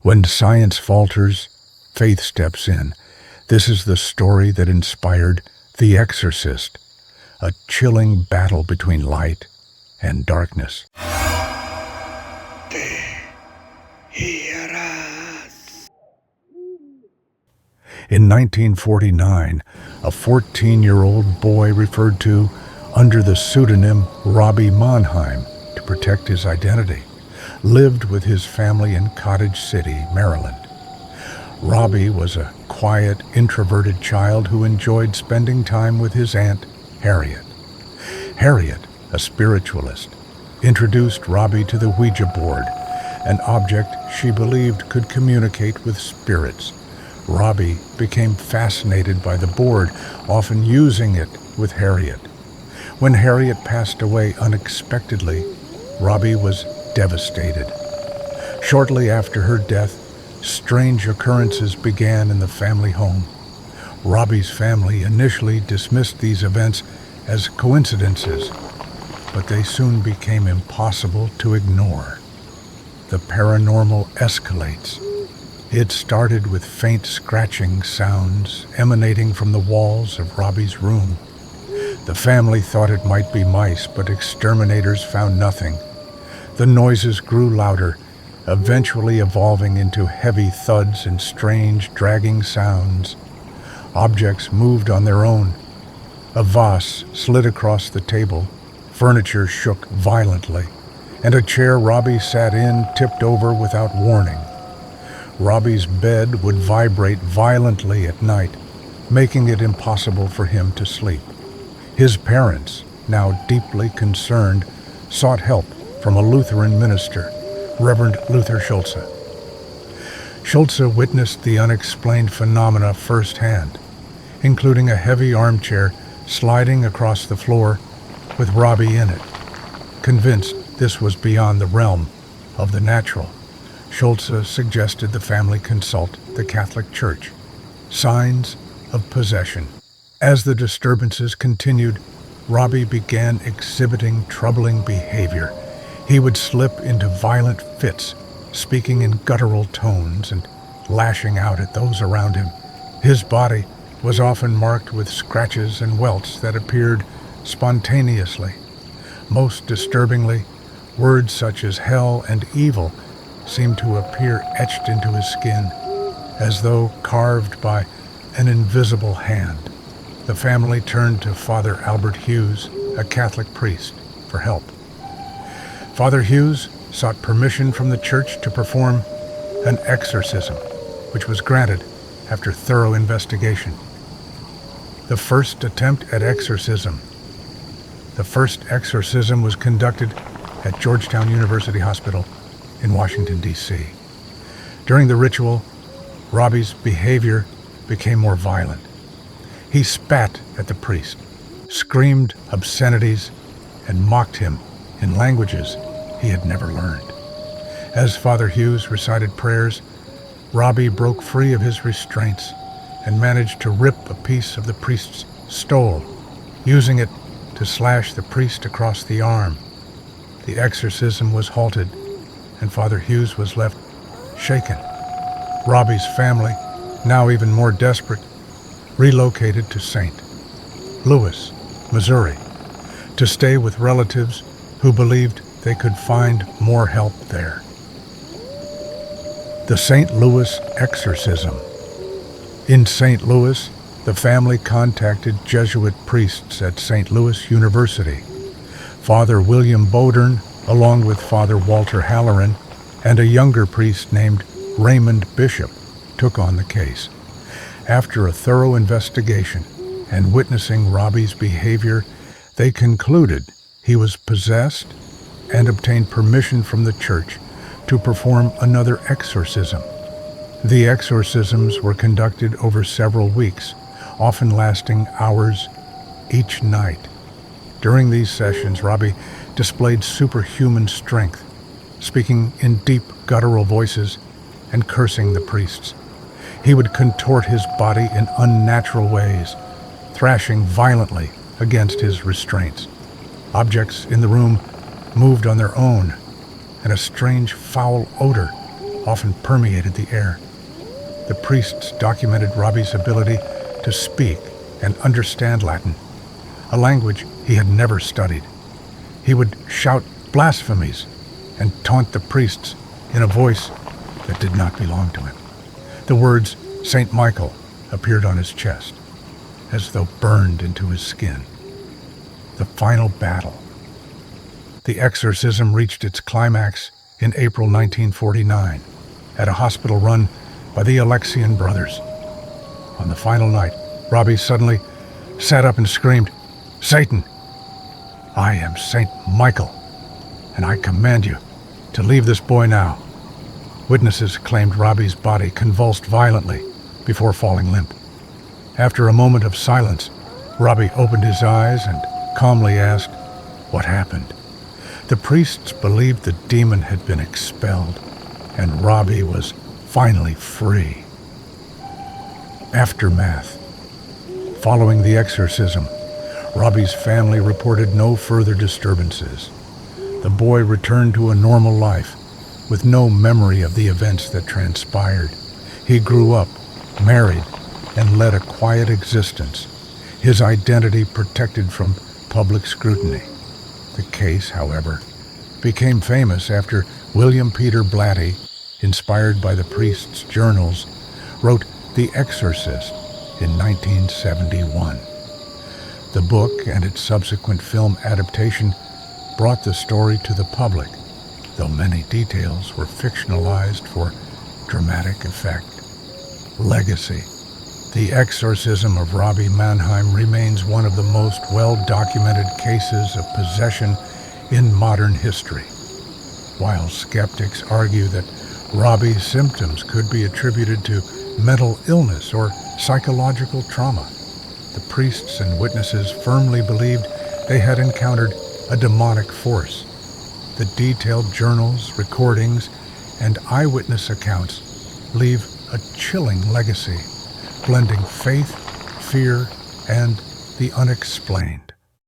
When science falters, faith steps in. This is the story that inspired The Exorcist, a chilling battle between light and darkness. In 1949, a 14-year-old boy referred to under the pseudonym Robbie Mannheim to protect his identity lived with his family in Cottage City, Maryland. Robbie was a quiet, introverted child who enjoyed spending time with his aunt, Harriet. Harriet, a spiritualist, introduced Robbie to the Ouija board, an object she believed could communicate with spirits. Robbie became fascinated by the board, often using it with Harriet. When Harriet passed away unexpectedly, Robbie was devastated. Shortly after her death, strange occurrences began in the family home. Robbie's family initially dismissed these events as coincidences, but they soon became impossible to ignore. The paranormal escalates. It started with faint scratching sounds emanating from the walls of Robbie's room. The family thought it might be mice, but exterminators found nothing. The noises grew louder, eventually evolving into heavy thuds and strange, dragging sounds. Objects moved on their own. A vase slid across the table, furniture shook violently, and a chair Robbie sat in tipped over without warning. Robbie's bed would vibrate violently at night, making it impossible for him to sleep. His parents, now deeply concerned, sought help from a Lutheran minister, Reverend Luther Schulze. Schulze witnessed the unexplained phenomena firsthand, including a heavy armchair sliding across the floor with Robbie in it. Convinced this was beyond the realm of the natural, Schulze suggested the family consult the Catholic Church. Signs of possession. As the disturbances continued, Robbie began exhibiting troubling behavior. He would slip into violent fits, speaking in guttural tones and lashing out at those around him. His body was often marked with scratches and welts that appeared spontaneously. Most disturbingly, words such as hell and evil seemed to appear etched into his skin, as though carved by an invisible hand. The family turned to Father Albert Hughes, a Catholic priest, for help. Father Hughes sought permission from the church to perform an exorcism, which was granted after thorough investigation. The first attempt at exorcism. The first exorcism was conducted at Georgetown University Hospital in Washington, D.C. During the ritual, Robbie's behavior became more violent. He spat at the priest, screamed obscenities, and mocked him in languages he had never learned. As Father Hughes recited prayers, Robbie broke free of his restraints and managed to rip a piece of the priest's stole, using it to slash the priest across the arm. The exorcism was halted, and Father Hughes was left shaken. Robbie's family, now even more desperate, relocated to St. Louis, Missouri, to stay with relatives who believed they could find more help there. The St. Louis exorcism. In St. Louis, the family contacted Jesuit priests at St. Louis University. Father William Bodern, along with Father Walter Halloran, and a younger priest named Raymond Bishop, took on the case. After a thorough investigation and witnessing Robbie's behavior, they concluded he was possessed and obtained permission from the church to perform another exorcism. The exorcisms were conducted over several weeks, often lasting hours each night. During these sessions, Robbie displayed superhuman strength, speaking in deep guttural voices and cursing the priests. He would contort his body in unnatural ways, thrashing violently against his restraints. Objects in the room moved on their own, and a strange foul odor often permeated the air. The priests documented Robbie's ability to speak and understand Latin, a language he had never studied. He would shout blasphemies and taunt the priests in a voice that did not belong to him. The words Saint Michael appeared on his chest, as though burned into his skin. The final battle. The exorcism reached its climax in April 1949 at a hospital run by the Alexian brothers. On the final night, Robbie suddenly sat up and screamed, "Satan, I am Saint Michael, and I command you to leave this boy now." Witnesses claimed Robbie's body convulsed violently before falling limp. After a moment of silence, Robbie opened his eyes and calmly asked, "What happened?" The priests believed the demon had been expelled, and Robbie was finally free. Aftermath. Following the exorcism, Robbie's family reported no further disturbances. The boy returned to a normal life, with no memory of the events that transpired. He grew up, married, and led a quiet existence, his identity protected from public scrutiny. The case, however, became famous after William Peter Blatty, inspired by the priest's journals, wrote The Exorcist in 1971. The book and its subsequent film adaptation brought the story to the public, though many details were fictionalized for dramatic effect. Legacy. The exorcism of Robbie Mannheim remains one of the most well-documented cases of possession in modern history. While skeptics argue that Robbie's symptoms could be attributed to mental illness or psychological trauma, the priests and witnesses firmly believed they had encountered a demonic force. The detailed journals, recordings, and eyewitness accounts leave a chilling legacy, blending faith, fear, and the unexplained.